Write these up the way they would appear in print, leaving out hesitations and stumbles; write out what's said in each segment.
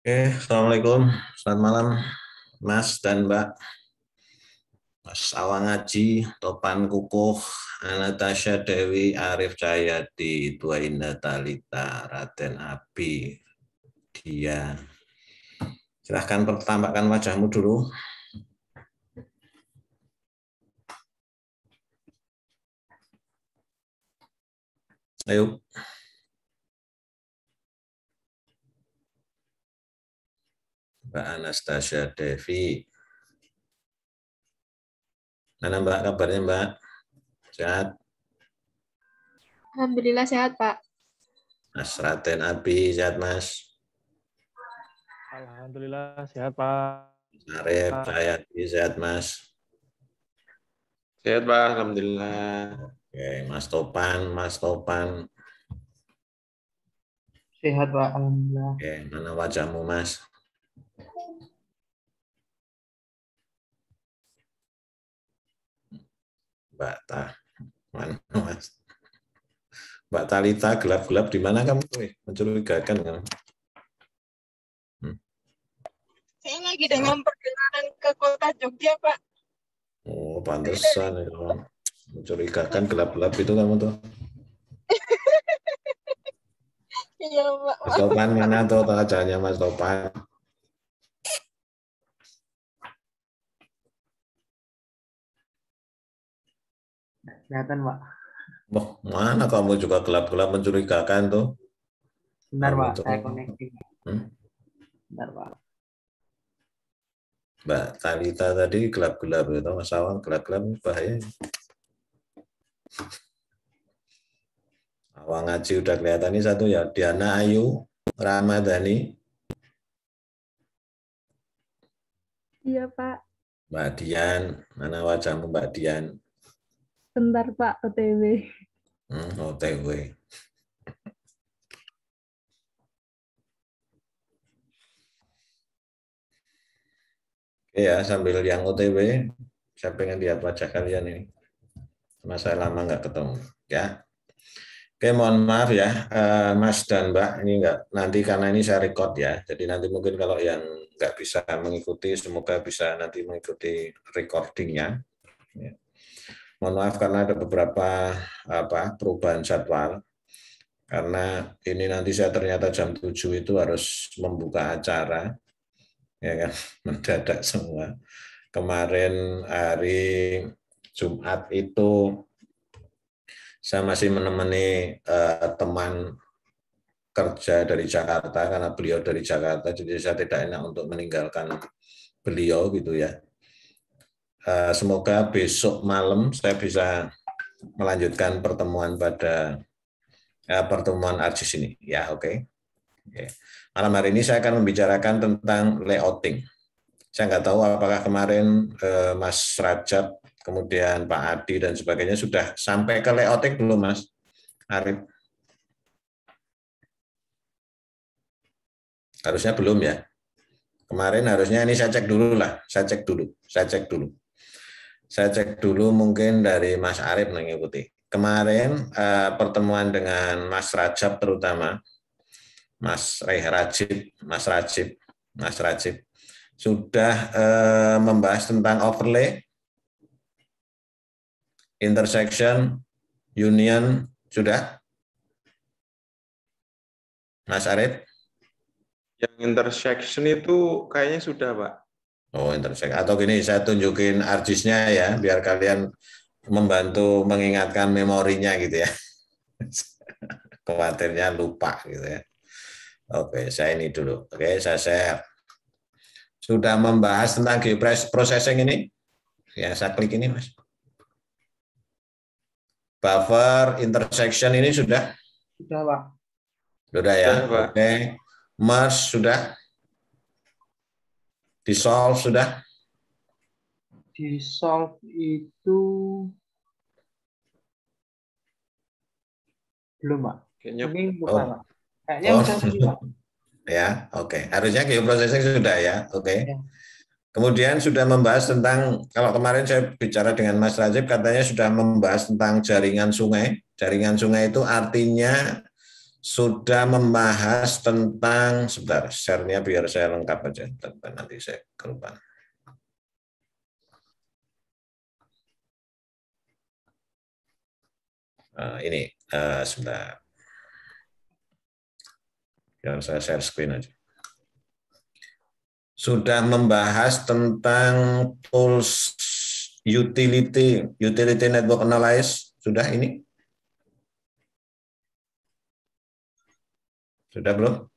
Assalamualaikum. Selamat malam, Mas dan Mbak. Mas Awang Ngaji, Topan Kukuh, Anatasha Dewi, Arif Cahyadi, Tua Indah Talita, Raden Abi, Dia. Silahkan pertampakkan wajahmu dulu. Ayo. Mbak Anastasia Devi. Mana Mbak kabarnya Mbak? Sehat? Alhamdulillah sehat, Pak. Mas Raden Abi, sehat Mas? Alhamdulillah sehat, Pak. Arif Cahyadi, sehat Mas? Sehat, Pak. Alhamdulillah. Oke, Mas Topan, Sehat, Pak. Alhamdulillah. Oke, mana wajahmu Mas? Mbak Tah, mana Mas? Mbak Talita, gelap-gelap di mana kamu? Mencurigakan kan? Saya lagi dengan perjalanan ke kota Jogja, Pak. Oh, pantesan ya. Mencurigakan gelap-gelap itu kamu tuh. Iya, Pak. Mas Topan mana tuh wajahnya Mas Topan? Kelihatan, Pak. Oh, mana kamu juga gelap-gelap mencurigakan tuh? Benar, Kamu Pak. tuh. Saya koneksi. Hmm? Benar, Pak. Mbak Talita tadi gelap-gelap itu, Mas Awang gelap-gelap bahaya. Awang Ngaji udah kelihatan ini satu ya, Diana Ayu Ramadhani. Iya, Pak. Mbak Dian, mana wajahmu Mbak Dian? Bentar, Pak, OTW. OTW. Oke ya, sambil yang OTW, saya pengen lihat wajah kalian ini. Karena saya lama nggak ketemu. Ya. Oke, mohon maaf ya, Mas dan Mbak, ini nggak nanti karena ini saya record ya. Jadi nanti mungkin kalau yang nggak bisa mengikuti, semoga bisa nanti mengikuti recordingnya. Ya. Mohon maaf karena ada beberapa perubahan jadwal. Karena ini nanti saya ternyata jam 7 itu harus membuka acara, ya kan, mendadak semua. Kemarin hari Jumat itu saya masih menemani teman kerja dari Jakarta karena beliau dari Jakarta, jadi saya tidak enak untuk meninggalkan beliau gitu ya. Semoga besok malam saya bisa melanjutkan pertemuan pada pertemuan Arjis ini. Ya, oke. Malam hari ini saya akan membicarakan tentang layouting. Saya nggak tahu apakah kemarin Mas Rajab, kemudian Pak Adi dan sebagainya sudah sampai ke layouting belum, Mas Arif? Harusnya belum ya. Kemarin harusnya ini saya cek dulu lah, saya cek dulu mungkin dari Mas Arif mengikuti. Kemarin pertemuan dengan Mas Rajab terutama, Mas Rajib sudah membahas tentang overlay, intersection, union, sudah? Mas Arif? Yang intersection itu kayaknya sudah, Pak. Oh, intersection. Atau gini, saya tunjukin arjisnya ya, biar kalian membantu mengingatkan memorinya gitu ya. Khawatirnya lupa gitu ya. Oke, saya ini dulu. Oke, saya share. Sudah membahas tentang geoprocessing ini? Ya, saya klik ini, Mas. Buffer, intersection ini sudah? Sudah, Pak. Sudah ya? Sudah, Pak. Oke. Merge sudah? Dissolve sudah? Dissolve itu belum, Pak. Kayaknya Mungkin bukan, Pak. Kayaknya udah sih, Pak. Ya, oke. Harusnya geoprocessing sudah ya, oke. Ya. Kemudian sudah membahas tentang, kalau kemarin saya bicara dengan Mas Rajib, katanya sudah membahas tentang jaringan sungai. Jaringan sungai itu artinya sudah membahas tentang, sebentar, share-nya biar saya lengkap aja, nanti saya kelupaan. Ini, sebentar. Biar saya share screen aja. Sudah membahas tentang tools utility network analysis, sudah ini? Sudah belum?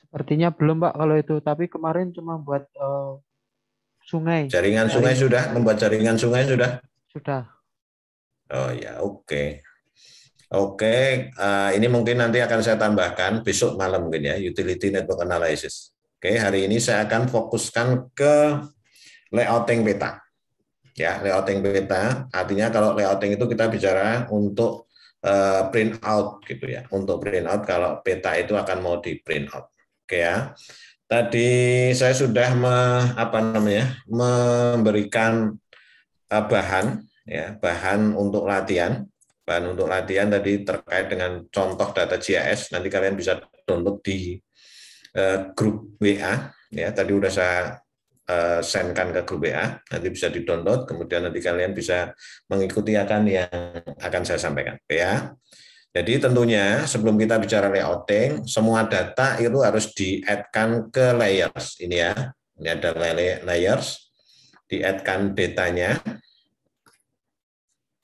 Sepertinya belum, Pak, kalau itu. Tapi kemarin cuma buat sungai. Jaringan sungai sudah? Membuat jaringan sungai sudah? Sudah. Oh ya, oke. Oke, ini mungkin nanti akan saya tambahkan besok malam mungkin ya, utility network analysis. Oke, hari ini saya akan fokuskan ke layouting peta. Ya, layouting peta, artinya kalau layouting itu kita bicara untuk print out gitu ya. Untuk print out kalau peta itu akan mau di print out. Oke ya. Tadi saya sudah memberikan bahan ya, bahan untuk latihan. Bahan untuk latihan tadi terkait dengan contoh data GIS. Nanti kalian bisa download di grup WA ya. Tadi udah saya send-kan ke grup WA, nanti bisa di-download, kemudian nanti kalian bisa mengikuti yang akan saya sampaikan. Ya. Jadi tentunya sebelum kita bicara layouting, semua data itu harus di-add-kan ke layers. Ini ya, ini ada layers, di-add-kan datanya.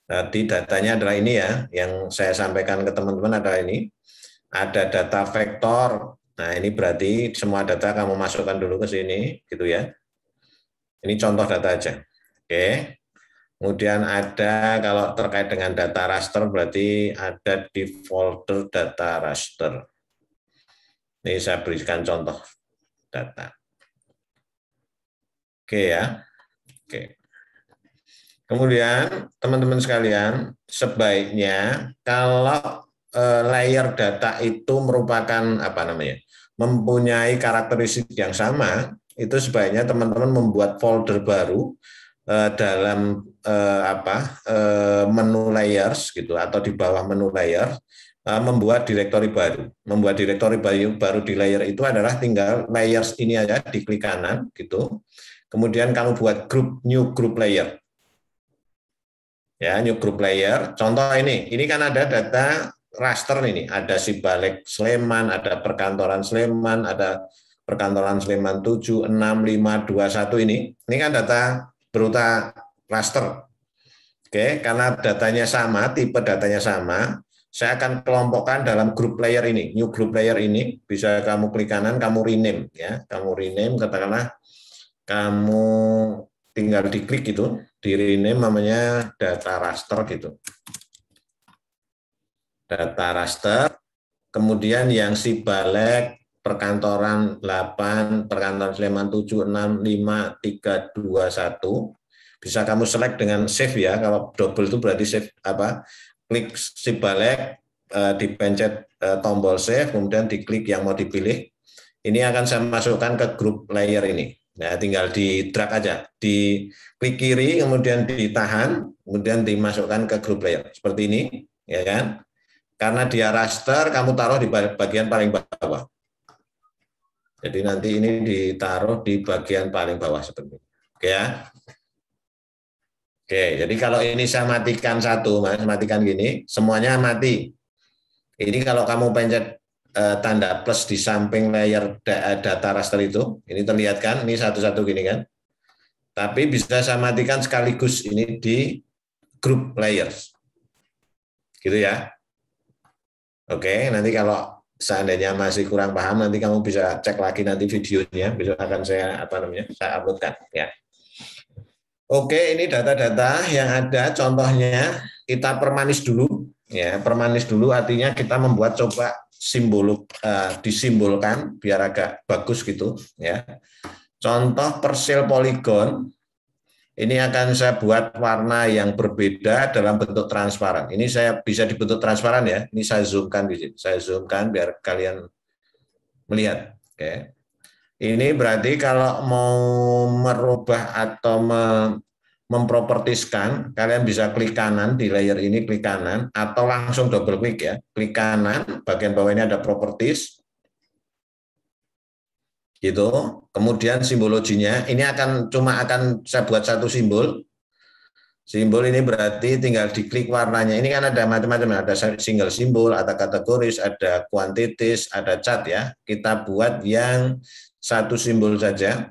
Tadi datanya adalah ini ya, yang saya sampaikan ke teman-teman adalah ini. Ada data vektor, nah ini berarti semua data kamu masukkan dulu ke sini, gitu ya. Ini contoh data aja. Oke. Kemudian ada kalau terkait dengan data raster berarti ada di folder data raster. Ini saya berikan contoh data. Oke ya. Oke. Kemudian teman-teman sekalian, sebaiknya kalau layer data itu merupakan mempunyai karakteristik yang sama, itu sebaiknya teman-teman membuat folder baru dalam menu layers gitu, atau di bawah menu layers, membuat direktori baru. Membuat direktori baru di layer itu adalah tinggal layers ini aja, diklik kanan gitu. Kemudian kamu buat new group layer. Ya, new group layer. Contoh ini kan ada data raster ini, ada Sibalek Sleman, ada perkantoran Sleman, ada perkantoran Sleman 7, 6, 5, 21 ini. Ini kan data berupa raster. Oke, karena datanya sama, tipe datanya sama, saya akan kelompokkan dalam grup layer ini. New group layer ini bisa kamu klik kanan, kamu rename ya. Kamu rename, katakanlah kamu tinggal diklik gitu, di rename namanya data raster gitu. Data raster, kemudian yang Sibalek perkantoran 8, perkantoran Sleman 7, 6, 5, 3, 2, 1. Bisa kamu select dengan save ya. Kalau double itu berarti save klik Sibalek, dipencet tombol save, kemudian diklik yang mau dipilih. Ini akan saya masukkan ke grup layer ini. Nah, tinggal di drag aja, di klik kiri, kemudian ditahan, kemudian dimasukkan ke grup layer. Seperti ini, ya kan? Karena dia raster, kamu taruh di bagian paling bawah. Jadi nanti ini ditaruh di bagian paling bawah seperti ini. Oke ya. Oke, jadi kalau ini saya matikan satu, Mas, matikan gini, semuanya mati. Ini kalau kamu pencet tanda plus di samping layer data raster itu, ini terlihat kan, ini satu-satu gini kan. Tapi bisa saya matikan sekaligus ini di group layers. Gitu ya. Oke, nanti kalau seandainya masih kurang paham, nanti kamu bisa cek lagi nanti videonya, besok akan saya saya uploadkan ya. Oke, ini data-data yang ada, contohnya kita permanis dulu ya. Permanis dulu artinya kita membuat coba disimbolkan biar agak bagus gitu ya. Contoh persil poligon ini akan saya buat warna yang berbeda dalam bentuk transparan. Ini saya bisa dibentuk transparan ya. Ini saya zoomkan di sini. Saya zoomkan biar kalian melihat. Oke. Ini berarti kalau mau merubah atau mempropertiskan, kalian bisa klik kanan di layer ini, klik kanan, atau langsung double klik ya. Klik kanan, bagian bawah ini ada properties. Gitu. Kemudian simbologinya, ini akan saya buat satu simbol. Simbol ini berarti tinggal diklik warnanya. Ini kan ada macam-macam, ada single simbol, ada kategoris, ada kuantitis, ada cat ya. Kita buat yang satu simbol saja.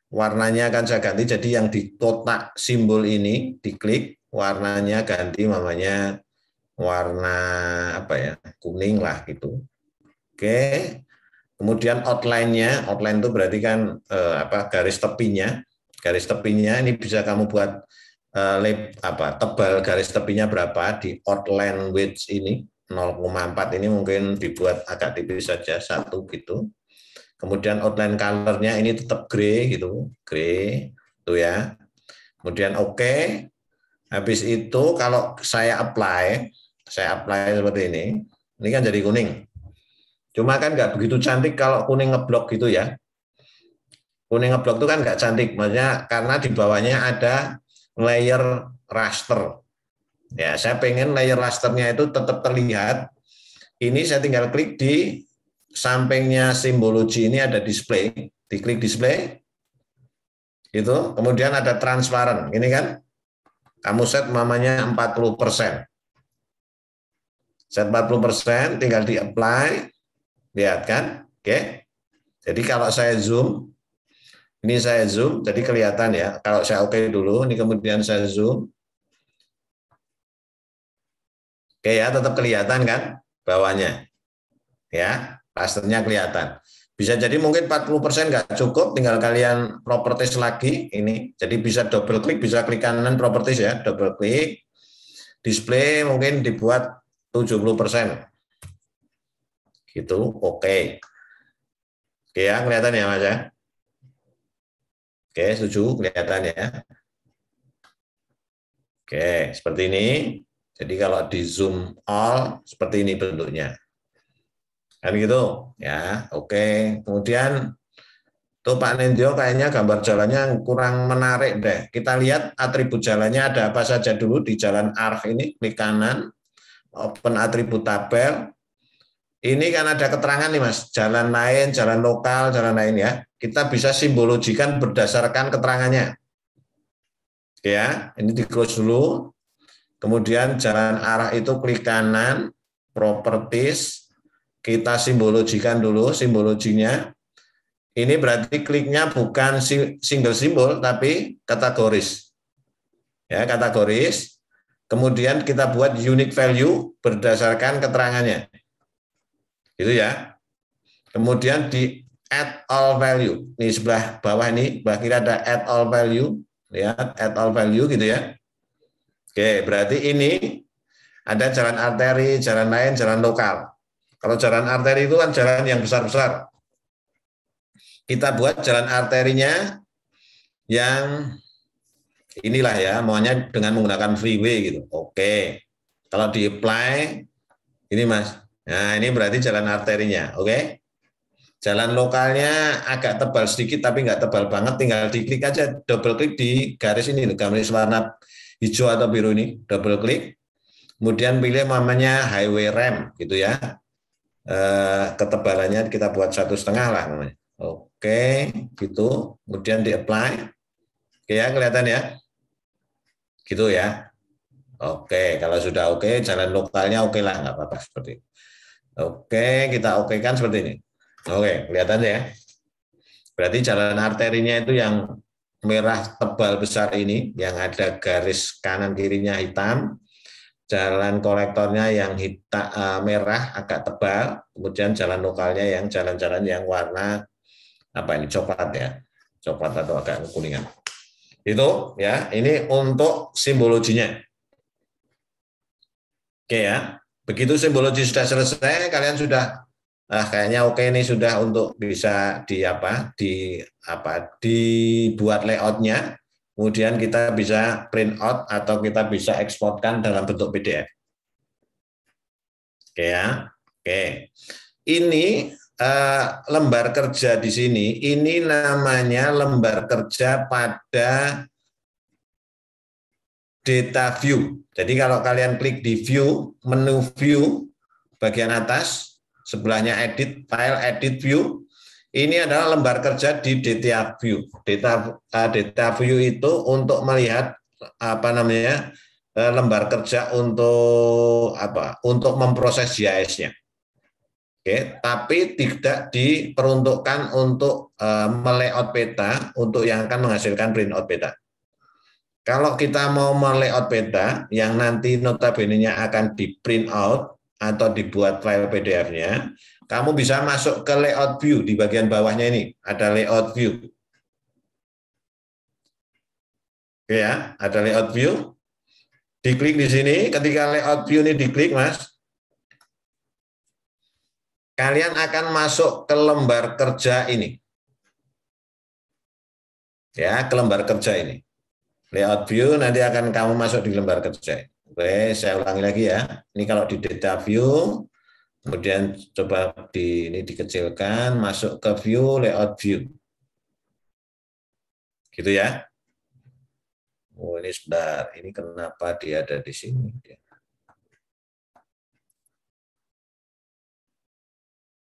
Warnanya akan saya ganti, jadi yang di kotak simbol ini diklik, warnanya ganti namanya warna apa ya, kuning lah gitu. Oke, kemudian outline-nya, outline itu berarti kan garis tepinya ini bisa kamu buat tebal garis tepinya berapa di outline width ini 0,4 ini mungkin dibuat agak tipis saja 1 gitu. Kemudian outline color-nya ini tetap grey gitu, grey tuh ya. Kemudian oke. Habis itu kalau saya apply seperti ini kan jadi kuning. Cuma kan nggak begitu cantik kalau kuning ngeblok gitu ya. Kuning ngeblok itu kan nggak cantik, maksudnya karena di bawahnya ada layer raster. Ya, saya pengen layer rasternya itu tetap terlihat. Ini saya tinggal klik di sampingnya simbologi ini ada display, diklik display, gitu. Kemudian ada transparan, ini kan, kamu set namanya 40%. Set 40%, tinggal di apply, lihat kan, oke. Jadi kalau saya zoom, ini saya zoom, jadi kelihatan ya. Kalau saya oke dulu, ini kemudian saya zoom, oke ya, tetap kelihatan kan bawahnya, ya. Rasternya kelihatan. Bisa jadi mungkin 40% nggak cukup, tinggal kalian properties lagi ini. Jadi bisa double klik, bisa klik kanan properties ya, double klik. Display mungkin dibuat 70%. Gitu, oke. Oke ya, kelihatan ya Mas ya? Oke, setuju, kelihatan ya. Oke, seperti ini. Jadi kalau di zoom all, seperti ini bentuknya. Kan gitu ya, oke. Kemudian tuh Pak Nendyo kayaknya gambar jalannya kurang menarik deh. Kita lihat atribut jalannya ada apa saja dulu di jalan arc ini, klik kanan, open atribut tabel. Ini kan ada keterangan nih Mas, jalan lain, jalan lokal, jalan lain ya. Kita bisa simbologikan berdasarkan keterangannya. Ya, ini di close dulu. Kemudian jalan arah itu klik kanan, properties. Kita simbologikan dulu simbologinya. Ini berarti kliknya bukan single simbol tapi kategoris. Ya, kategoris. Kemudian kita buat unique value berdasarkan keterangannya. Gitu ya. Kemudian di add all value. Ini sebelah bawah ini, sebelah kiri ada add all value. Lihat add all value gitu ya. Oke, berarti ini ada jalan arteri, jalan lain, jalan lokal. Kalau jalan arteri itu kan jalan yang besar-besar. Kita buat jalan arterinya yang inilah ya, maunya dengan menggunakan freeway gitu. Oke. Kalau di apply, ini Mas. Nah, ini berarti jalan arterinya. Oke. Jalan lokalnya agak tebal sedikit, tapi nggak tebal banget. Tinggal diklik aja, double klik di garis ini, garis warna hijau atau biru ini. Double klik. Kemudian pilih namanya highway ramp gitu ya. Ketebalannya kita buat 1,5 lah namanya. Oke, gitu. Kemudian di apply. Oke ya, kelihatan ya. Gitu ya. Oke, kalau sudah oke, jalan lokalnya oke lah, nggak apa-apa seperti itu. Oke, kita oke kan seperti ini. Oke, kelihatan ya. Berarti jalan arterinya itu yang merah tebal besar ini, yang ada garis kanan kirinya hitam. Jalan kolektornya yang hitam, merah agak tebal, kemudian jalan lokalnya yang jalan-jalan yang warna apa ini coklat ya, coklat atau agak kekuningan. Itu ya, ini untuk simbologinya. Oke ya, begitu simbologi sudah selesai, kalian sudah kayaknya oke ini sudah untuk bisa dibuat layoutnya. Kemudian kita bisa print out atau kita bisa eksporkan dalam bentuk PDF. Oke ya, oke. Ini lembar kerja di sini. Ini namanya lembar kerja pada data view. Jadi kalau kalian klik di view, menu view bagian atas, sebelahnya edit, file, edit view, ini adalah lembar kerja di data view. Data view itu untuk melihat lembar kerja untuk Untuk memproses GIS-nya. Oke, tapi tidak diperuntukkan untuk melayout peta untuk yang akan menghasilkan printout peta. Kalau kita mau melayout peta yang nanti notabene-nya akan di print out atau dibuat file PDF-nya, kamu bisa masuk ke layout view di bagian bawahnya ini, ada layout view. Oke ya, ada layout view. Diklik di sini, ketika layout view ini diklik, Mas, kalian akan masuk ke lembar kerja ini. Ya, ke lembar kerja ini. Layout view nanti akan kamu masuk di lembar kerja. Oke, saya ulangi lagi ya. Ini kalau di data view, kemudian coba ini dikecilkan, masuk ke view, layout view. Gitu ya. Oh, ini sebentar. Ini kenapa dia ada di sini?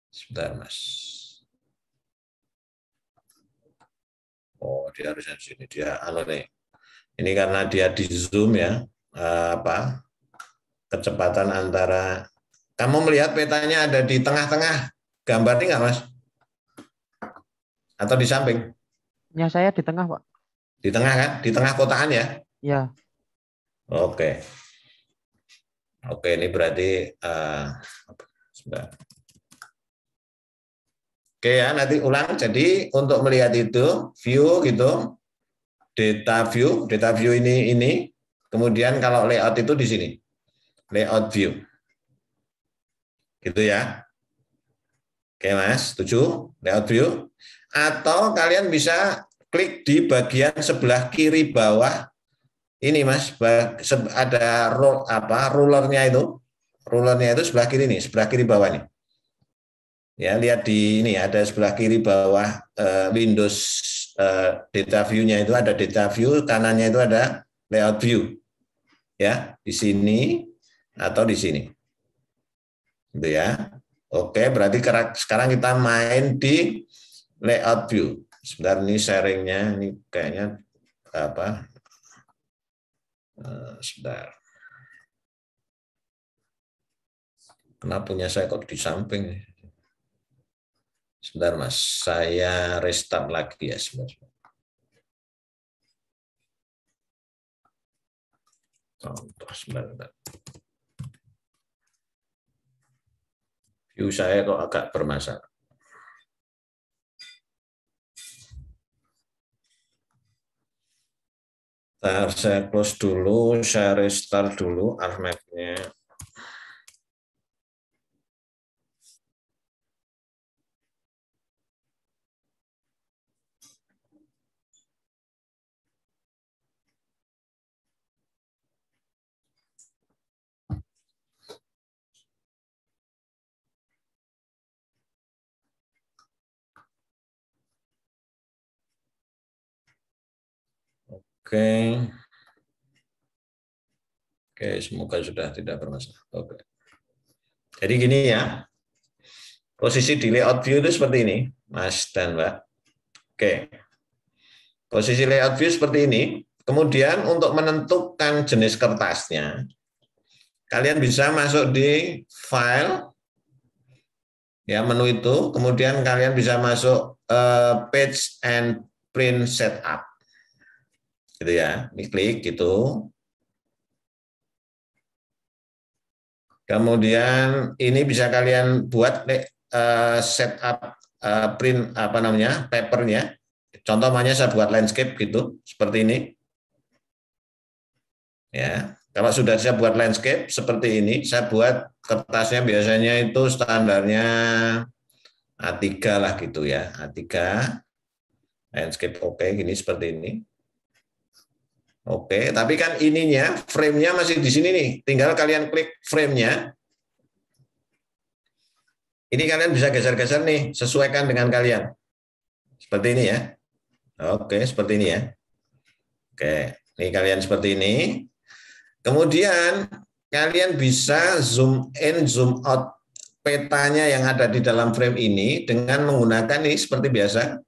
Sebentar, Mas. Oh, dia harusnya di sini. Dia nih. Ini karena dia di zoom ya. Kecepatan antara. Kamu melihat petanya ada di tengah-tengah gambar ini nggak, Mas? Atau di samping? Ya, saya di tengah, Pak. Di tengah kan? Di tengah kotaan ya? Ya. Oke. Oke, ini berarti sebentar. Oke ya, nanti ulang. Jadi untuk melihat itu view gitu, data view ini. Kemudian kalau layout itu di sini, layout view, gitu ya. Oke Mas, setuju? Layout view. Atau kalian bisa klik di bagian sebelah kiri bawah. Ini Mas, ada rulernya itu. Rulernya itu sebelah kiri nih, sebelah kiri bawah nih. Ya, lihat di ini ada sebelah kiri bawah Windows data view-nya itu ada data view, kanannya itu ada layout view. Ya, di sini atau di sini. Gitu ya. Oke, berarti sekarang kita main di layout view. Sebentar, ini sharingnya ini kayaknya sebentar. Kenapa punya saya kok di samping? Sebentar Mas, saya restart lagi ya sebentar. Contoh sebentar. View saya kok agak bermasalah. Saya close dulu, saya restart dulu armap-nya. Oke. Oke, semoga sudah tidak bermasalah. Oke. Jadi gini ya. Posisi di layout view itu seperti ini, Mas dan Mbak. Oke. Posisi layout view seperti ini. Kemudian untuk menentukan jenis kertasnya, kalian bisa masuk di file, ya menu itu. Kemudian kalian bisa masuk page and print setup. Gitu ya, ini klik gitu. Kemudian ini bisa kalian buat setup print papernya. Contohnya saya buat landscape gitu, seperti ini. Ya, kalau sudah saya buat landscape seperti ini, saya buat kertasnya biasanya itu standarnya A3 lah gitu ya, A3 landscape oke, gini seperti ini. Oke, tapi kan ininya, frame-nya masih di sini nih. Tinggal kalian klik frame-nya. Ini kalian bisa geser-geser nih, sesuaikan dengan kalian. Seperti ini ya. Oke, seperti ini ya. Oke, ini kalian seperti ini. Kemudian kalian bisa zoom in, zoom out petanya yang ada di dalam frame ini dengan menggunakan ini seperti biasa,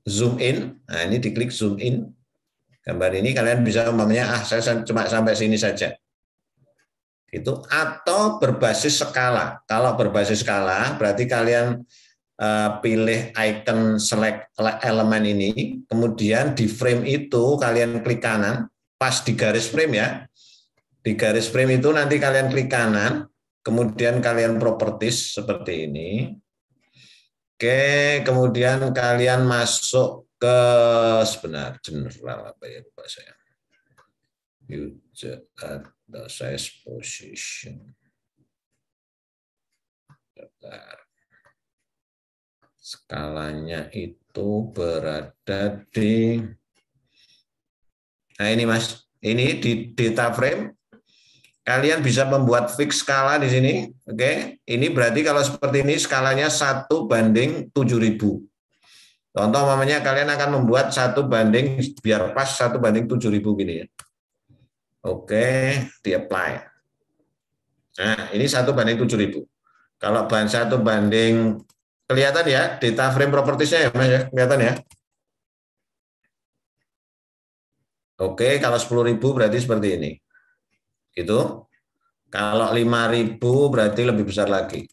zoom in. Nah, ini diklik zoom in. Gambar ini kalian bisa umpamanya, saya cuma sampai sini saja. Itu atau berbasis skala. Kalau berbasis skala berarti kalian pilih icon select elemen ini, kemudian di frame itu kalian klik kanan, pas di garis frame ya. Di garis frame itu nanti kalian klik kanan, kemudian kalian properties seperti ini. Oke, kemudian kalian masuk ke general apa ya, lupa saya. User atau size position. Skalanya itu berada di, nah ini Mas, ini di data frame. Kalian bisa membuat fix skala di sini, oke? Ini berarti kalau seperti ini skalanya 1:7000. Contoh umpamanya kalian akan membuat 1:, biar pas 1:7000 gini ya. Oke, di apply. Nah, ini 1:7000. Kalau 1:, kelihatan ya data frame propertiesnya ya Mas ya, kelihatan ya. Oke, kalau 10.000 berarti seperti ini. Gitu. Kalau 5.000 berarti lebih besar lagi.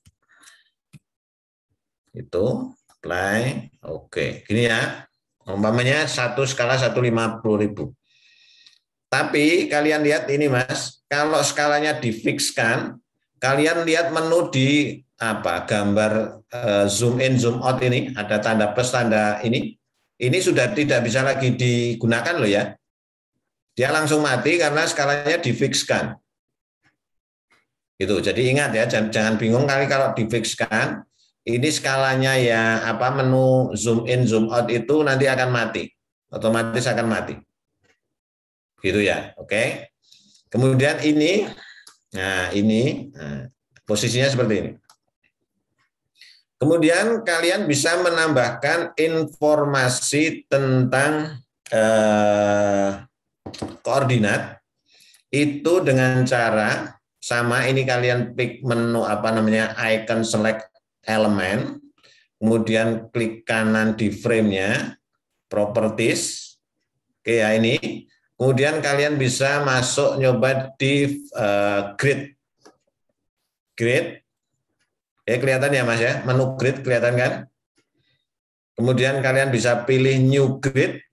Itu apply. Oke, gini ya. Umpamanya satu skala 150.000. Tapi kalian lihat ini Mas, kalau skalanya difikskan, kalian lihat menu di apa gambar zoom in zoom out ini, ada tanda plus tanda ini sudah tidak bisa lagi digunakan loh ya. Dia langsung mati karena skalanya difikskan. Gitu. Jadi ingat ya, jangan bingung kali kalau difikskan, ini skalanya ya apa menu zoom in zoom out itu nanti akan mati, otomatis akan mati. Gitu ya, oke. Kemudian ini, posisinya seperti ini. Kemudian kalian bisa menambahkan informasi tentang koordinat itu dengan cara sama ini kalian klik menu icon select element, kemudian klik kanan di frame-nya, properties. Oke ya ini. Kemudian kalian bisa masuk nyoba di grid. Grid. Ya kelihatan ya Mas ya, menu grid kelihatan kan? Kemudian kalian bisa pilih new grid.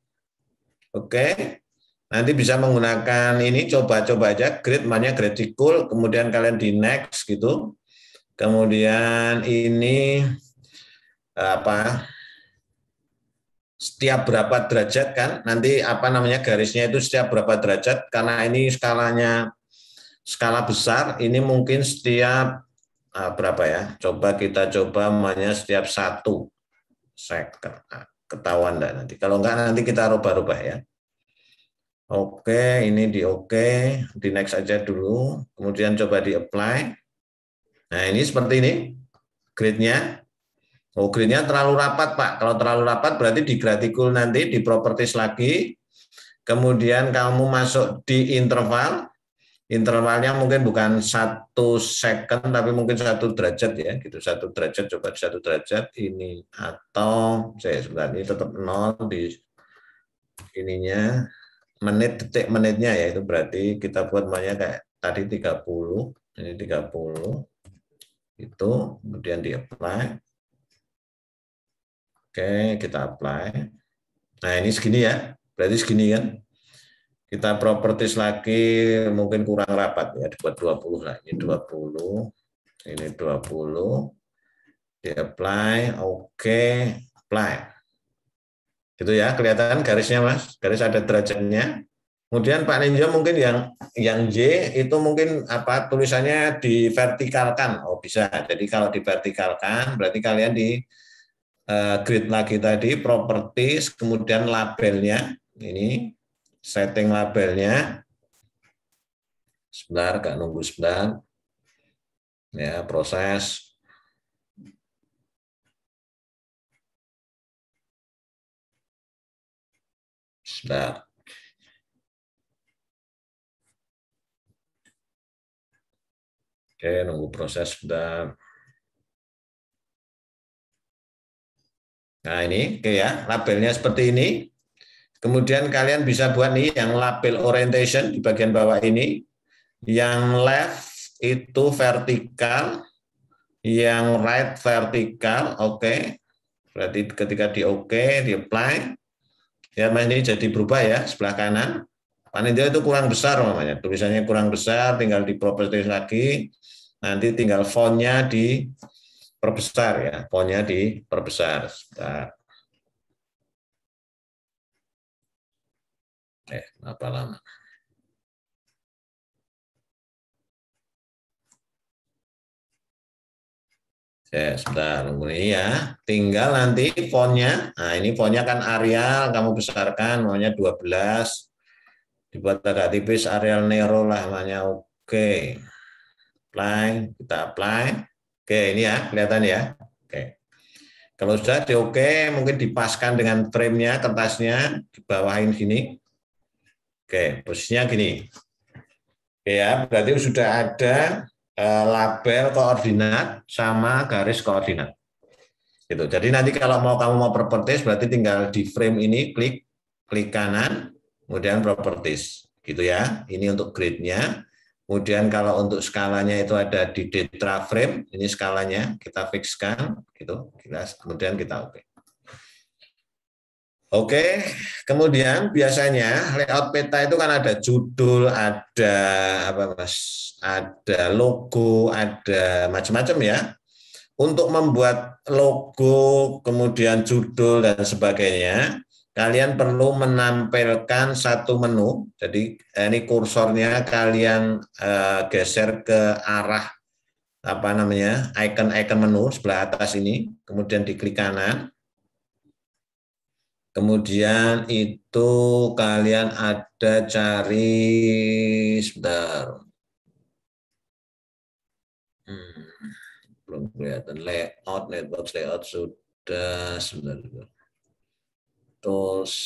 Oke. Nanti bisa menggunakan ini, coba-coba aja grid, namanya gradical, kemudian kalian di next gitu. Kemudian ini setiap berapa derajat kan? Nanti garisnya itu setiap berapa derajat, karena ini skala besar, ini mungkin setiap berapa ya? Kita coba setiap 1 second. Ketahuan enggak nanti? Kalau enggak nanti kita rubah-rubah ya. Oke, ini di di next aja dulu, kemudian coba di apply. Nah ini seperti ini, grid-nya. Oh grid-nya terlalu rapat Pak, kalau terlalu rapat berarti di gradical nanti, di properties lagi, kemudian kamu masuk di interval, intervalnya mungkin bukan 1 second, tapi mungkin 1 derajat ya, gitu 1 derajat, coba 1 derajat ini, atau saya sebentar ini tetap 0 di ininya, menitnya ya itu berarti kita buat kayak tadi 30, ini 30 itu, kemudian di apply. Oke, kita apply. Nah ini segini ya, berarti segini kan. Kita properties lagi mungkin kurang rapat ya, dibuat 20 lah, ini 20, ini 20, di apply, oke, apply. Gitu ya, kelihatan garisnya Mas, garis ada derajatnya. Kemudian Pak Ninja mungkin yang J itu mungkin tulisannya divertikalkan. Oh bisa. Jadi kalau divertikalkan berarti kalian di grid lagi tadi properties, kemudian labelnya ini setting labelnya. Sebentar, agak nunggu sebentar. Ya, proses. Sebentar. Oke, nunggu proses sebentar. Nah ini, oke ya, labelnya seperti ini. Kemudian kalian bisa buat nih yang label orientation di bagian bawah ini. Yang left itu vertikal, yang right vertikal, oke. Berarti ketika di oke, di apply, ya mas ini jadi berubah ya sebelah kanan. Panitia itu kurang besar namanya, tulisannya kurang besar, tinggal di properties lagi. Nanti tinggal fontnya diperbesar ya, fontnya diperbesar. Apa lama? Ya, sebentar, tunggu ini ya. Tinggal nanti fontnya. Nah, ini fontnya kan Arial, kamu besarkan, maunya 12. Dibuat agak tipis, Arial Nero lah namanya. Oke. Apply, kita apply. Oke, ini ya, kelihatan ya. Oke. Kalau sudah di oke, mungkin dipaskan dengan frame-nya, kertasnya, dibawahin gini. Oke, posisinya gini. Oke ya, berarti sudah ada label koordinat sama garis koordinat. Gitu. Jadi nanti kalau kamu mau properties berarti tinggal di frame ini klik kanan, kemudian properties, gitu ya. Ini untuk grid-nya. Kemudian kalau untuk skalanya itu ada di tetra frame, ini skalanya kita fixkan, gitu. Kemudian kita oke. Oke, kemudian biasanya layout peta itu kan ada judul, ada apa mas, ada logo, ada macam-macam ya. Untuk membuat logo, kemudian judul dan sebagainya, kalian perlu menampilkan satu menu. Jadi ini kursornya kalian geser ke arah apa namanya icon-icon menu sebelah atas ini, kemudian diklik kanan. Kemudian itu kalian ada cari sebentar. Belum kelihatan layout, network layout sudah sebentar. Tools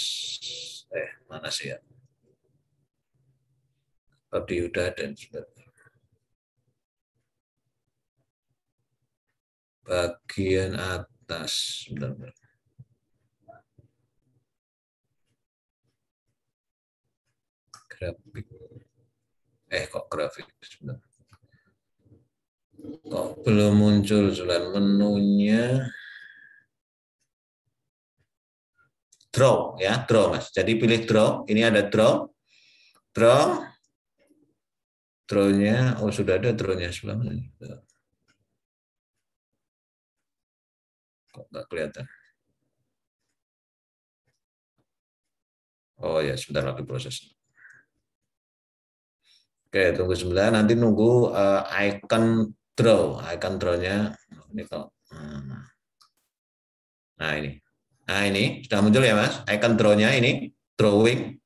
mana sih ya? Tadi udah dan sebentar. Bagian atas sebentar. Grafik. Kok grafik sebentar. Kok belum muncul jalan menunya? Draw ya, draw mas. Jadi pilih draw. Ini ada draw, drawnya. Oh sudah ada drawnya sebelumnya. Kok nggak kelihatan? Oh ya, sebentar lagi proses. Oke, tunggu sebentar. Nanti nunggu icon drawnya. Ini kok. Nah ini. Nah ini sudah muncul ya mas. Icon drawnya ini drawing.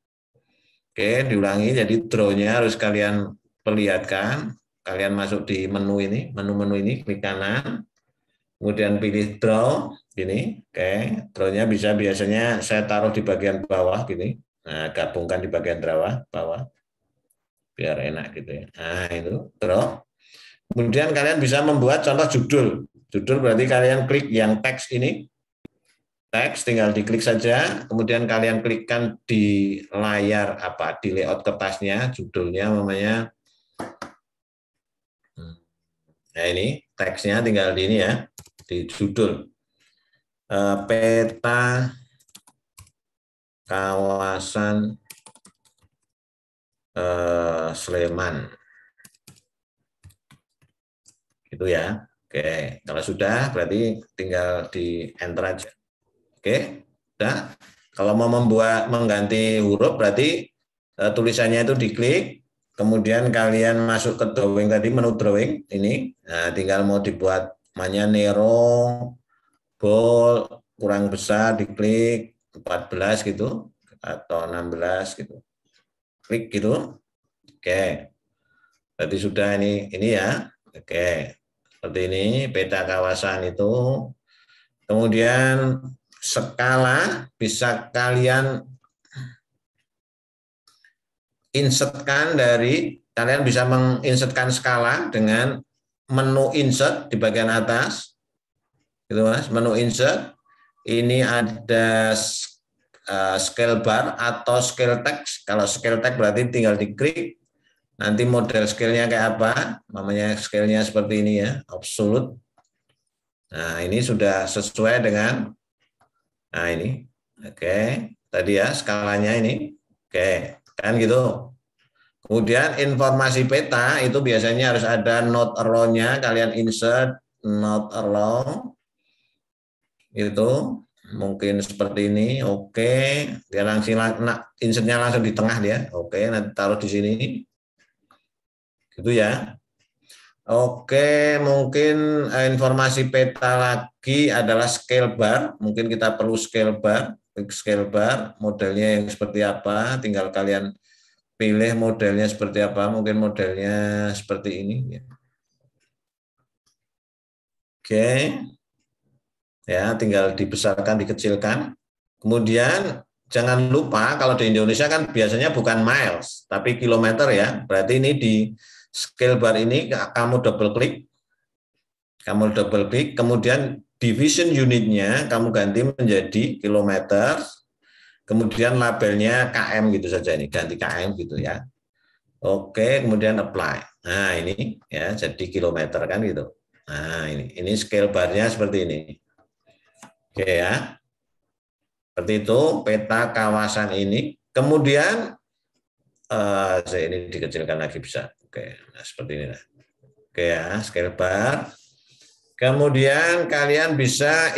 Oke, diulangi. Jadi drawnya harus kalian perlihatkan. Kalian masuk di menu ini, menu-menu ini, klik kanan. Kemudian pilih draw. Gini. Oke, drawnya bisa biasanya saya taruh di bagian bawah gini. Nah, gabungkan di bagian bawah. Biar enak gitu ya. Nah itu draw. Kemudian kalian bisa membuat contoh judul. Judul berarti kalian klik yang teks ini. Teks tinggal diklik saja. Kemudian kalian klikkan di layar apa di layout kertasnya. Judulnya namanya. Nah ini teksnya tinggal di ini ya. Di judul. Peta kawasan Sleman. Gitu ya. Oke, kalau sudah berarti tinggal di enter aja. Oke, sudah. Kalau mau mengganti huruf berarti tulisannya itu diklik, kemudian kalian masuk ke drawing tadi, menu drawing ini. Nah, tinggal mau dibuat namanya Nero, bold, kurang besar diklik 14 gitu atau 16 gitu. Klik gitu. Oke. Berarti sudah ini ya. Oke. Seperti ini peta kawasan itu. Kemudian skala bisa kalian insertkan kalian bisa menginsertkan skala dengan menu insert di bagian atas, gitu Mas, menu insert. Ini ada scale bar atau scale text. Kalau scale text berarti tinggal diklik. Nanti model scale-nya kayak apa? Namanya scale-nya seperti ini ya, absolute. Nah, ini sudah sesuai dengan, nah ini, oke, tadi ya skalanya ini, oke, kan gitu. Kemudian informasi peta itu biasanya harus ada not allow-nya, kalian insert not allow, itu mungkin seperti ini, oke, dia langsung, insertnya langsung di tengah dia, oke, nanti taruh di sini, gitu ya. Oke, mungkin informasi peta lagi adalah scale bar. Mungkin kita perlu scale bar. Scale bar, modelnya yang seperti apa, tinggal kalian pilih modelnya seperti apa. Mungkin modelnya seperti ini. Oke, ya tinggal dibesarkan, dikecilkan. Kemudian jangan lupa kalau di Indonesia kan biasanya bukan miles, tapi kilometer ya. Berarti ini di scale bar ini kamu double klik, kemudian division unitnya kamu ganti menjadi kilometer, kemudian labelnya KM gitu saja, ini ganti KM gitu ya. Oke, kemudian apply. Nah ini ya jadi kilometer kan gitu. Nah ini scale barnya seperti ini. Oke ya, seperti itu peta kawasan ini. Kemudian ini dikecilkan lagi bisa. Oke, nah seperti ini. Oke ya, scale bar. Kemudian kalian bisa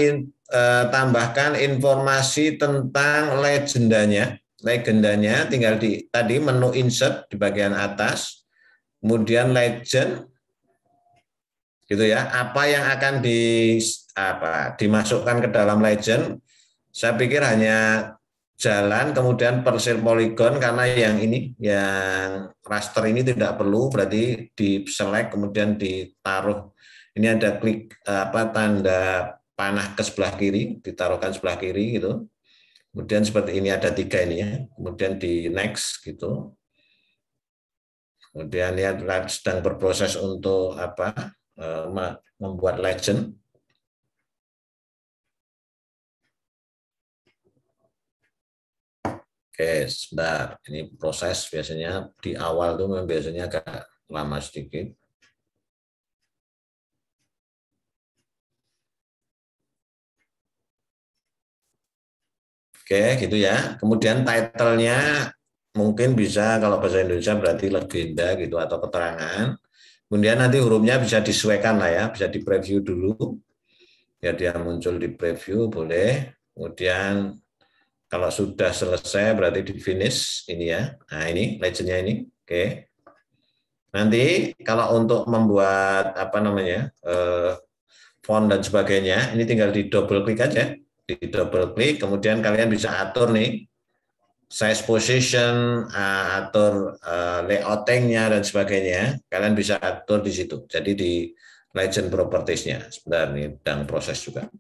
tambahkan informasi tentang legendanya. Legendanya tinggal di tadi menu insert di bagian atas. Kemudian legend, gitu ya. Apa yang akan dimasukkan ke dalam legend? Saya pikir hanya jalan, kemudian persil poligon, karena yang ini, yang raster ini tidak perlu, berarti di select kemudian ditaruh. Ini ada klik tanda panah ke sebelah kiri, ditaruhkan sebelah kiri gitu. Kemudian seperti ini ada 3 ini ya. Kemudian di next gitu. Kemudian ya sedang berproses untuk membuat legend. Oke, sebentar. Ini proses biasanya di awal tuh biasanya agak lama sedikit. Oke, gitu ya. Kemudian title-nya mungkin bisa kalau bahasa Indonesia berarti legenda gitu atau keterangan. Kemudian nanti hurufnya bisa disesuaikan lah ya, bisa di preview dulu. Ya dia muncul di preview boleh. Kemudian kalau sudah selesai berarti di finish ini ya. Nah ini legendnya ini. Oke. Nanti kalau untuk membuat font dan sebagainya, ini tinggal di double klik aja. Di double klik, kemudian kalian bisa atur nih size position, atur layouting-nya dan sebagainya. Kalian bisa atur di situ. Jadi di legend properties-nya. Sebentar nih sedang proses juga.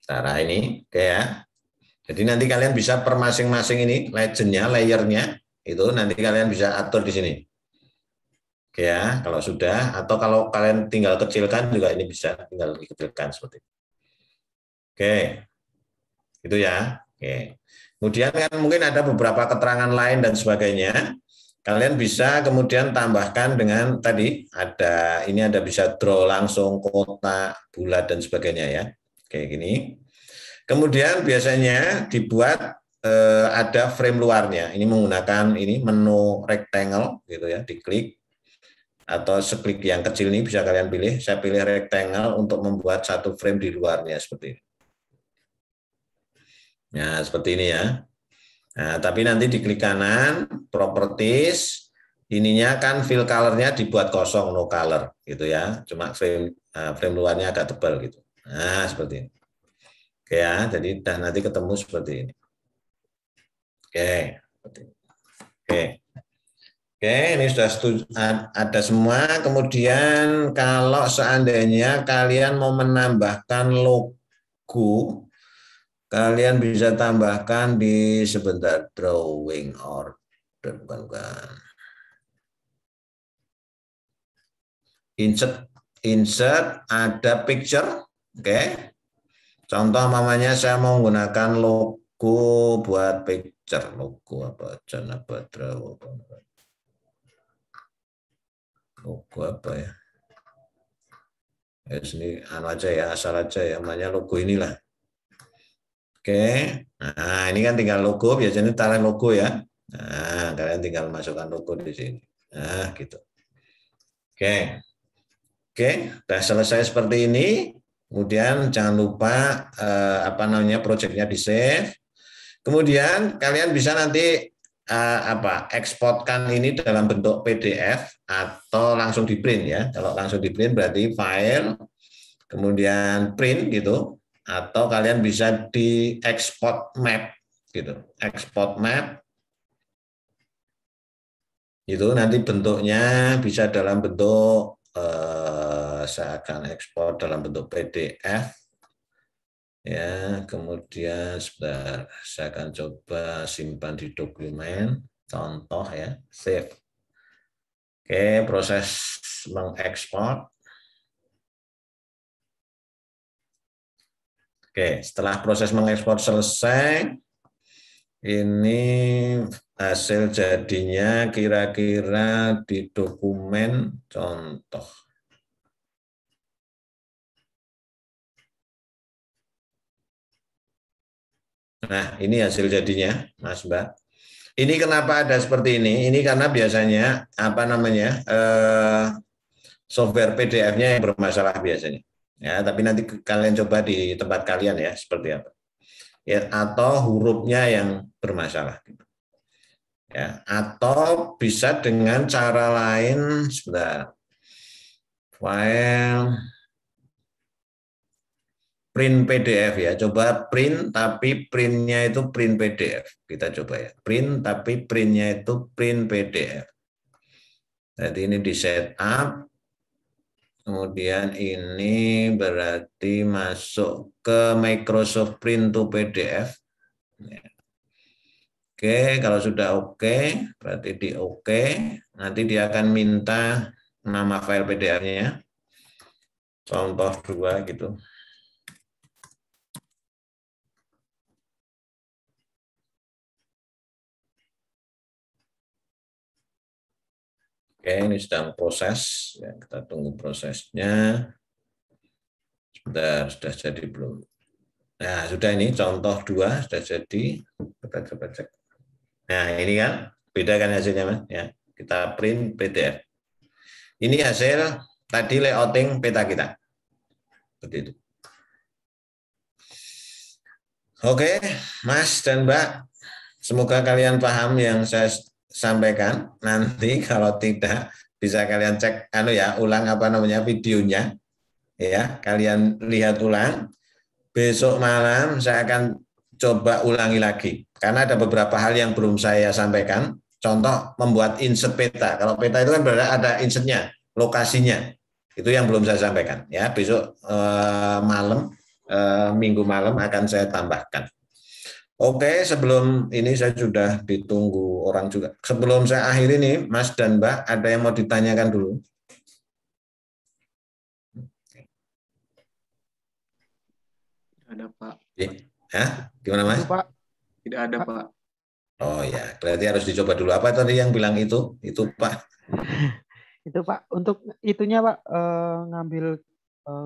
Cara ini, oke ya. Jadi nanti kalian bisa per masing-masing ini legendnya, layernya itu nanti kalian bisa atur di sini. Oke ya, kalau sudah atau kalau kalian tinggal kecilkan juga ini bisa tinggal dikecilkan seperti itu. Oke, itu ya. Oke. Kemudian kan mungkin ada beberapa keterangan lain dan sebagainya. Kalian bisa kemudian tambahkan dengan tadi ada ini ada bisa draw langsung kotak, bulat dan sebagainya ya. Kayak gini. Kemudian biasanya dibuat ada frame luarnya. Ini menggunakan ini menu rectangle gitu ya, diklik atau seklik yang kecil ini bisa kalian pilih. Saya pilih rectangle untuk membuat satu frame di luarnya seperti ini. Nah, seperti ini ya. Nah, tapi nanti di klik kanan properties ininya kan fill color-nya dibuat kosong, no color gitu ya. Cuma frame luarnya agak tebal gitu. Nah, seperti ini. Oke ya, jadi nanti ketemu seperti ini. Oke. Oke. Oke, ini sudah ada semua. Kemudian kalau seandainya kalian mau menambahkan logo, kalian bisa tambahkan di sebentar drawing order, bukan. Insert ada picture, oke. Contoh mamanya saya mau menggunakan logo buat picture, logo apa? Jana Badra, logo apa ya? Ini aja ya, asal aja ya, namanya logo inilah. Oke, nah ini kan tinggal logo, biasanya taruh logo ya. Nah, kalian tinggal masukkan logo di sini. Nah, gitu. Oke, sudah selesai seperti ini. Kemudian jangan lupa proyeknya di save. Kemudian kalian bisa nanti eksporkan ini dalam bentuk PDF atau langsung di print ya. Kalau langsung di print berarti file, kemudian print gitu, atau kalian bisa di export map gitu. Export map itu nanti bentuknya bisa dalam bentuk saya akan ekspor dalam bentuk PDF. Ya, kemudian sebentar, saya akan coba simpan di dokumen, contoh ya, save. Oke, proses mengekspor. Oke, setelah proses mengekspor selesai, ini hasil jadinya kira-kira di dokumen contoh. Nah, ini hasil jadinya, Mas Mbak. Ini kenapa ada seperti ini? Ini karena biasanya software PDF-nya yang bermasalah biasanya. Ya, tapi nanti kalian coba di tempat kalian ya seperti apa. Ya, atau hurufnya yang bermasalah. Ya, atau bisa dengan cara lain, sebentar. File print PDF ya, coba print tapi printnya itu print PDF. Kita coba ya, print tapi printnya itu print PDF. Jadi ini di setup, kemudian ini berarti masuk ke Microsoft Print to PDF. Oke, kalau sudah oke, berarti di oke, nanti dia akan minta nama file PDF-nya, contoh 2 gitu. Oke, ini sedang proses. Ya, kita tunggu prosesnya. Sebentar, sudah jadi belum? Nah, sudah ini contoh 2 sudah jadi. Kita coba cek. Nah, ini kan beda kan hasilnya, Mas? Ya, kita print PDF. Ini hasil tadi layouting peta kita. Seperti itu. Oke, Mas dan Mbak, semoga kalian paham yang saya sampaikan. Nanti kalau tidak bisa kalian cek ulang videonya ya, kalian lihat ulang. Besok malam saya akan coba ulangi lagi karena ada beberapa hal yang belum saya sampaikan. Contoh membuat insert peta. Kalau peta itu kan berarti ada insertnya, lokasinya. Itu yang belum saya sampaikan ya. Besok minggu malam akan saya tambahkan. Oke, sebelum ini saya sudah ditunggu orang juga. Sebelum saya akhiri nih, Mas dan Mbak, ada yang mau ditanyakan dulu? Ada, Pak. Ya, gimana Mas? Pak. Tidak ada, Pak. Oh ya, berarti harus dicoba dulu. Apa tadi yang bilang itu? Itu Pak. Itu Pak, untuk itunya Pak, ngambil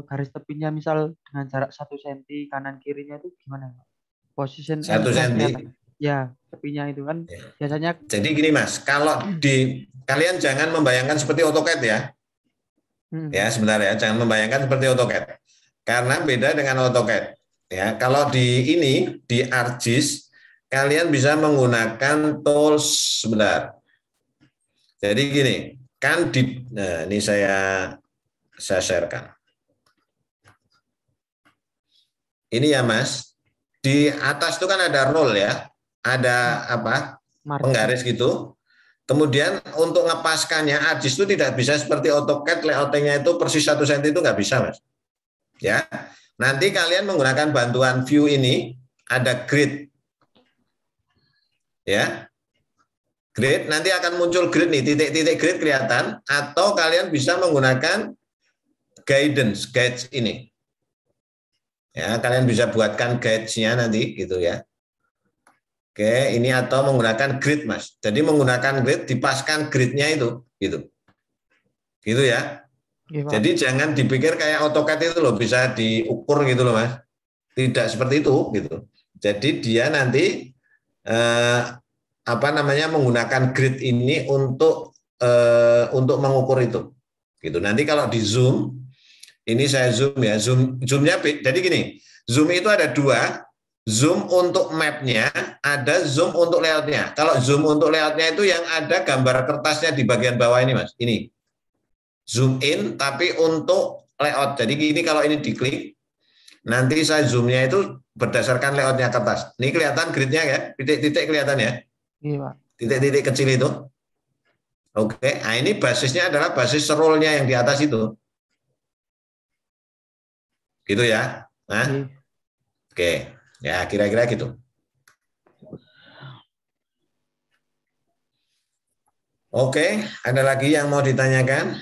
garis tepinya misal dengan jarak 1 cm kanan kirinya itu gimana Pak? Position 1 cm. Ya, tepinya itu kan ya. Biasanya. Jadi gini Mas, kalau kalian jangan membayangkan seperti AutoCAD ya. Ya, sebentar ya, jangan membayangkan seperti AutoCAD. Karena beda dengan AutoCAD. Ya, kalau di ArcGIS kalian bisa menggunakan tools sebentar. Jadi gini, kan ini saya sharekan. Ini ya Mas, di atas itu kan ada roll ya, ada penggaris gitu. Kemudian untuk ngepaskannya ArcGIS itu tidak bisa seperti AutoCAD layoutingnya itu persis 1 cm itu nggak bisa, Mas. Ya, nanti kalian menggunakan bantuan view ini ada grid, ya, grid nanti akan muncul grid nih, titik-titik grid kelihatan, atau kalian bisa menggunakan guidance ini, ya, kalian bisa buatkan guides-nya nanti gitu ya. Oke, ini atau menggunakan grid, Mas. Jadi menggunakan grid, dipaskan gridnya itu, gitu ya. Iya, Pak. Jadi jangan dipikir kayak AutoCAD itu loh bisa diukur gitu loh, Mas. Tidak seperti itu, gitu. Jadi dia nanti menggunakan grid ini untuk mengukur itu, gitu. Nanti kalau di zoom, ini saya zoom ya, zoomnya. Jadi gini, zoom itu ada 2. Zoom untuk mapnya, ada zoom untuk layoutnya. Kalau zoom untuk layoutnya itu yang ada gambar kertasnya di bagian bawah ini, Mas. Ini zoom in, tapi untuk layout. Jadi gini, kalau ini diklik, nanti saya zoomnya itu berdasarkan layoutnya kertas. Ini kelihatan gridnya ya, titik-titik kelihatan ya. Iya, Pak. Titik-titik kecil itu. Oke, nah ini basisnya adalah basis roll-nya yang di atas itu. Gitu ya. Nah, Iya. oke. Ya, kira-kira gitu. Oke, ada lagi yang mau ditanyakan?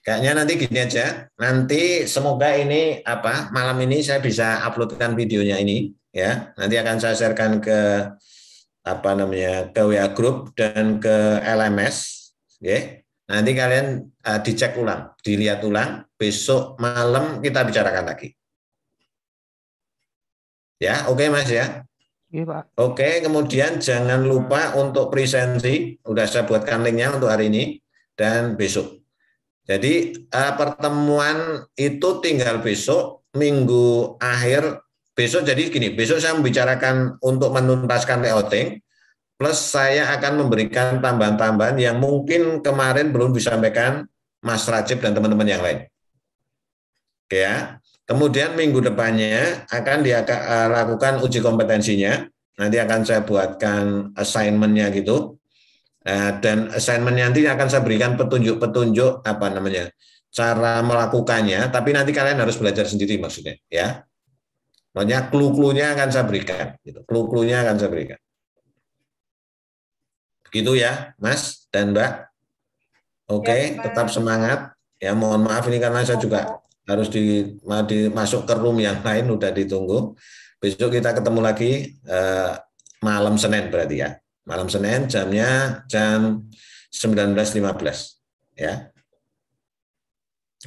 Kayaknya nanti gini aja. Nanti semoga ini malam ini saya bisa uploadkan videonya ini ya. Nanti akan saya sharekan ke ke WA group dan ke LMS, ya. Nanti kalian dicek ulang, dilihat ulang. Besok malam kita bicarakan lagi. Ya, oke Mas ya. Iya, Pak. Oke, kemudian jangan lupa untuk presensi, udah saya buatkan linknya untuk hari ini dan besok. Jadi pertemuan itu tinggal besok, minggu akhir besok. Jadi gini, besok saya membicarakan untuk menuntaskan layouting, plus saya akan memberikan tambahan-tambahan yang mungkin kemarin belum disampaikan Mas Rajib dan teman-teman yang lain. Oke ya. Kemudian minggu depannya akan dilakukan uji kompetensinya. Nanti akan saya buatkan assignment-nya gitu. Dan assignment-nya nanti akan saya berikan petunjuk-petunjuk cara melakukannya. Tapi nanti kalian harus belajar sendiri maksudnya, ya. Maksudnya clue-cluenya akan saya berikan. Gitu. Clue-cluenya akan saya berikan. Begitu ya, Mas dan Mbak. Oke, tetap semangat. Ya, mohon maaf ini karena saya juga harus masuk ke room yang lain, udah ditunggu. Besok kita ketemu lagi malam Senin berarti ya. Malam Senin jamnya jam 19.15 ya.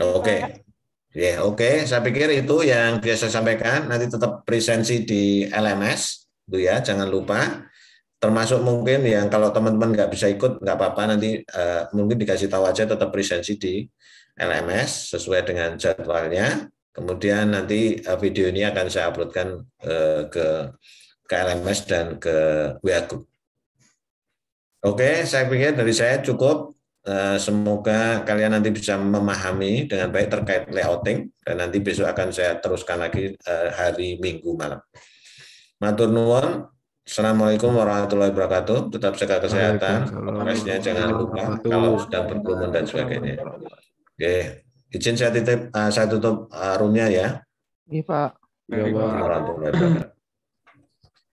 Oke. Ya, oke. Saya pikir itu yang biasa saya sampaikan. Nanti tetap presensi di LMS itu ya, jangan lupa. Termasuk mungkin yang kalau teman-teman nggak bisa ikut nggak apa-apa, nanti mungkin dikasih tahu aja tetap presensi di LMS sesuai dengan jadwalnya. Kemudian nanti video ini akan saya uploadkan ke LMS dan ke WA Group. Oke, saya pikir dari saya cukup. Semoga kalian nanti bisa memahami dengan baik terkait layouting, dan nanti besok akan saya teruskan lagi hari Minggu malam. Matur nuwun. Assalamualaikum warahmatullahi wabarakatuh. Tetap jaga kesehatan. Prosesnya jangan lupa kalau sedang berkerumun dan sebagainya. Oke, izin saya tutup roomnya ya. Iya, Pak. Iya, Pak. Warahmatullahi wabarakatuh.